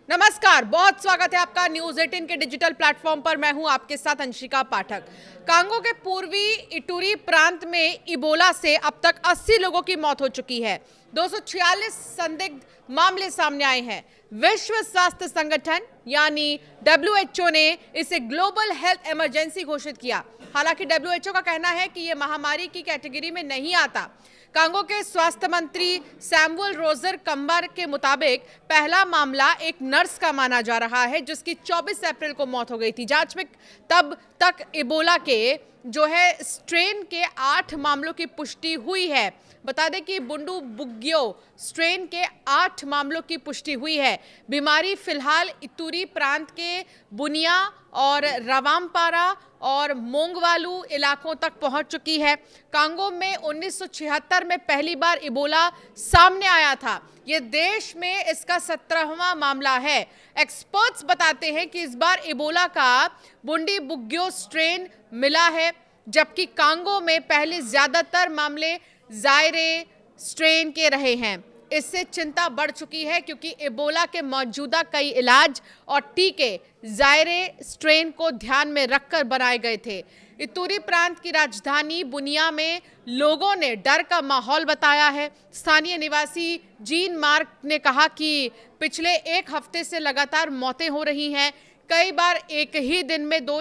नमस्कार, बहुत स्वागत है आपका न्यूज 18 के डिजिटल प्लेटफॉर्म पर। मैं हूं आपके साथ अंशिका पाठक। कांगो के पूर्वी इटूरी प्रांत में इबोला से अब तक 80 लोगों की मौत हो चुकी है। 246 संदिग्ध मामले सामने आए हैं। विश्व स्वास्थ्य संगठन यानी WHO ने इसे ग्लोबल हेल्थ इमरजेंसी घोषित किया। हालांकि WHO का कहना है कि यह महामारी की कैटेगरी में नहीं आता। कांगो के स्वास्थ्य मंत्री सैमुअल रोजर कंबर के मुताबिक पहला मामला एक नर्स का माना जा रहा है, जिसकी 24 अप्रैल को मौत हो गई थी। जांच में तब तक इबोला के स्ट्रेन के 8 मामलों की पुष्टि हुई है। बता दें कि बुंडू बुग्यो स्ट्रेन के 8 मामलों की पुष्टि हुई है। बीमारी फिलहाल इतूरी प्रांत के बुनिया और रवामपारा और मोंगवालू इलाकों तक पहुंच चुकी है। कांगो में 1976 में पहली बार इबोला सामने आया था। यह देश में इसका 17वां मामला है। एक्सपर्ट्स बताते हैं कि इस बार इबोला का बुंडी बुग्यो स्ट्रेन मिला है, जबकि कांगो में पहले ज्यादातर मामले जायरे स्ट्रेन के रहे हैं। इससे चिंता बढ़ चुकी है क्योंकि इबोला के मौजूदा कई इलाज और टीके जायरे स्ट्रेन को ध्यान में रखकर बनाए गए थे। इतूरी प्रांत की राजधानी बुनिया में लोगों ने डर का माहौल बताया है। स्थानीय निवासी जीन मार्क ने कहा कि पिछले एक हफ्ते से लगातार मौतें हो रही हैं। कई बार एक ही दिन में 2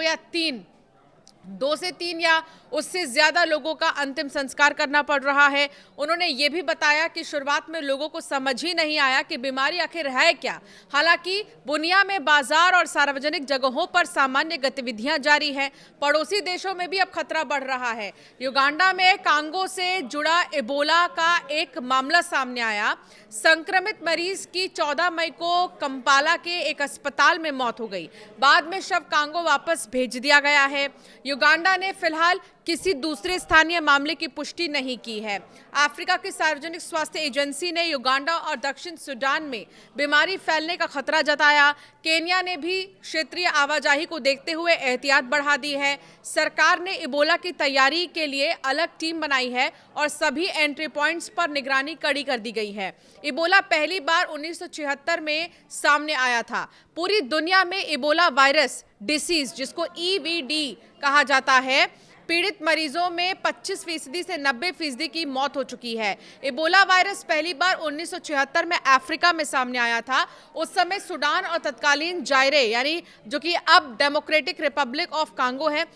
से 3 या उससे ज्यादा लोगों का अंतिम संस्कार करना पड़ रहा है। उन्होंने ये भी बताया कि शुरुआत में लोगों को समझ ही नहीं आया कि बीमारी आखिर है क्या। हालांकि बुनिया में बाजार और सार्वजनिक जगहों पर सामान्य गतिविधियां जारी हैं। पड़ोसी देशों में भी अब खतरा बढ़ रहा है। युगांडा में कांगो से जुड़ा इबोला का एक मामला सामने आया। संक्रमित मरीज की 14 मई को कंपाला के एक अस्पताल में मौत हो गई। बाद में शव कांगो वापस भेज दिया गया है। युगांडा ने फिलहाल किसी दूसरे स्थानीय मामले की पुष्टि नहीं की है। अफ्रीका की सार्वजनिक स्वास्थ्य एजेंसी ने युगांडा और दक्षिण सूडान में बीमारी फैलने का खतरा जताया। केन्या ने भी क्षेत्रीय आवाजाही को देखते हुए एहतियात बढ़ा दी है। सरकार ने इबोला की तैयारी के लिए अलग टीम बनाई है और सभी एंट्री पॉइंट्स पर निगरानी कड़ी कर दी गई है। इबोला पहली बार 1976 में सामने आया था। पूरी दुनिया में इबोला वायरस डिसीज, जिसको EBD कहा जाता है, पीड़ित मरीजों में 25% से 90% की मौत हो चुकी है। इबोला वायरस पहली बार 1976 में अफ्रीका में सामने आया था। उस समय सूडान और तत्कालीन जायरे यानी जो कि अब डेमोक्रेटिक रिपब्लिक ऑफ कांगो है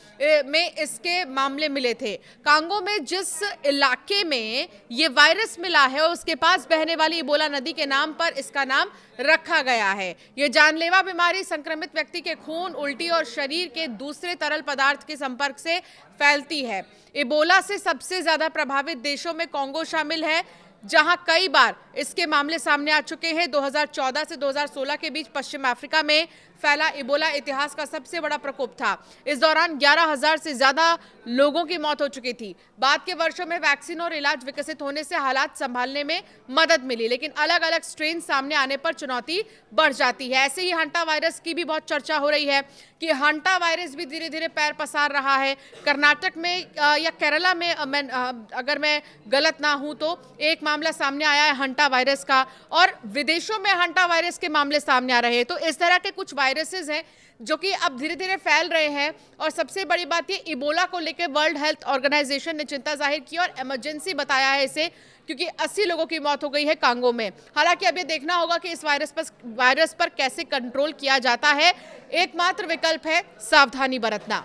में इसके मामले मिले थे। कांगो में जिस इलाके में ये वायरस मिला है उसके पास बहने वाली इबोला नदी के नाम पर इसका नाम रखा गया है। ये जानलेवा बीमारी संक्रमित व्यक्ति के खून, उल्टी और शरीर के दूसरे तरल पदार्थ के संपर्क से फैलती है। इबोला से सबसे ज्यादा प्रभावित देशों में कांगो शामिल है, जहां कई बार इसके मामले सामने आ चुके हैं। 2014 से 2016 के बीच पश्चिम अफ्रीका में फैला इबोला इतिहास का सबसे बड़ा प्रकोप था। इस दौरान 11,000 से ज्यादा लोगों की मौत हो चुकी थी। बाद के वर्षों में वैक्सीन और इलाज विकसित होने से हालात संभालने में मदद मिली, लेकिन अलग अलग स्ट्रेन सामने आने पर चुनौती बढ़ जाती है। ऐसे ही हंटा वायरस की भी बहुत चर्चा हो रही है कि हंटा वायरस भी धीरे धीरे पैर पसार रहा है। कर्नाटक में या केरला में अगर मैं गलत ना हूं तो एक मामला सामने आया है हंटा वायरस का, और विदेशों में हंटा वायरस के मामले सामने आ रहे हैं। तो इस तरह के कुछ वायरसेस हैं जो कि अब धीरे धीरे फैल रहे हैं। और सबसे बड़ी बात ये, इबोला को लेकर वर्ल्ड हेल्थ ऑर्गेनाइजेशन ने चिंता जाहिर की और इमरजेंसी बताया है इसे, क्योंकि 80 लोगों की मौत हो गई है कांगो में। हालांकि अब ये देखना होगा कि इस वायरस पर कैसे कंट्रोल किया जाता है। एकमात्र विकल्प है सावधानी बरतना।